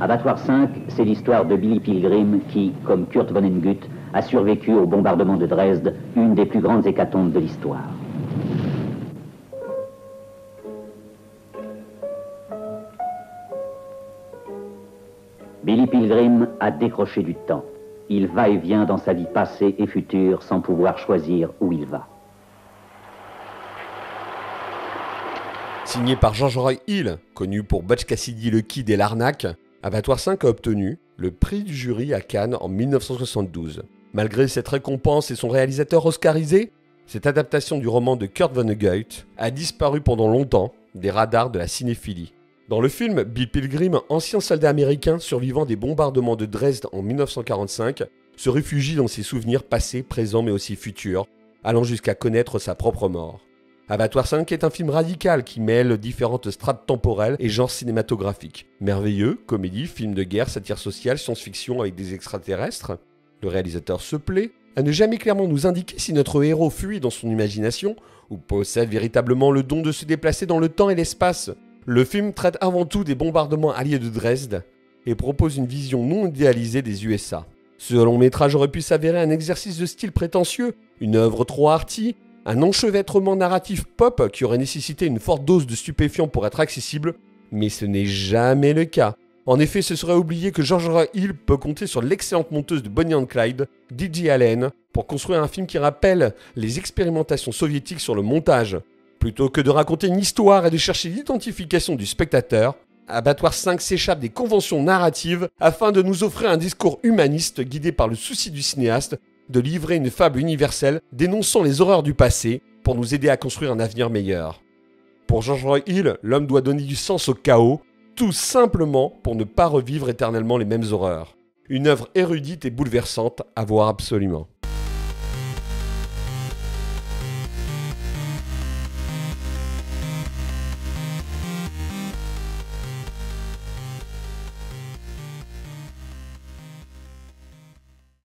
Abattoir 5, c'est l'histoire de Billy Pilgrim qui, comme Kurt Vonnegut, a survécu au bombardement de Dresde, une des plus grandes hécatombes de l'histoire. Billy Pilgrim a décroché du temps. Il va et vient dans sa vie passée et future sans pouvoir choisir où il va. Signé par George Roy Hill, connu pour Butch Cassidy le Kid et l'Arnaque, Abattoir 5 a obtenu le prix du jury à Cannes en 1972. Malgré cette récompense et son réalisateur oscarisé, cette adaptation du roman de Kurt Vonnegut a disparu pendant longtemps des radars de la cinéphilie. Dans le film, Billy Pilgrim, ancien soldat américain survivant des bombardements de Dresde en 1945, se réfugie dans ses souvenirs passés, présents mais aussi futurs, allant jusqu'à connaître sa propre mort. Abattoir 5 est un film radical qui mêle différentes strates temporelles et genres cinématographiques. Merveilleux, comédie, film de guerre, satire sociale, science-fiction avec des extraterrestres. Le réalisateur se plaît à ne jamais clairement nous indiquer si notre héros fuit dans son imagination ou possède véritablement le don de se déplacer dans le temps et l'espace. Le film traite avant tout des bombardements alliés de Dresde et propose une vision non idéalisée des USA. Ce long métrage aurait pu s'avérer un exercice de style prétentieux, une œuvre trop arty, un enchevêtrement narratif pop qui aurait nécessité une forte dose de stupéfiants pour être accessible, mais ce n'est jamais le cas. En effet, ce serait oublier que George Roy Hill peut compter sur l'excellente monteuse de Bonnie and Clyde, Didi Allen, pour construire un film qui rappelle les expérimentations soviétiques sur le montage. Plutôt que de raconter une histoire et de chercher l'identification du spectateur, Abattoir 5 s'échappe des conventions narratives afin de nous offrir un discours humaniste guidé par le souci du cinéaste de livrer une fable universelle dénonçant les horreurs du passé pour nous aider à construire un avenir meilleur. Pour George Roy Hill, l'homme doit donner du sens au chaos, tout simplement pour ne pas revivre éternellement les mêmes horreurs. Une œuvre érudite et bouleversante à voir absolument.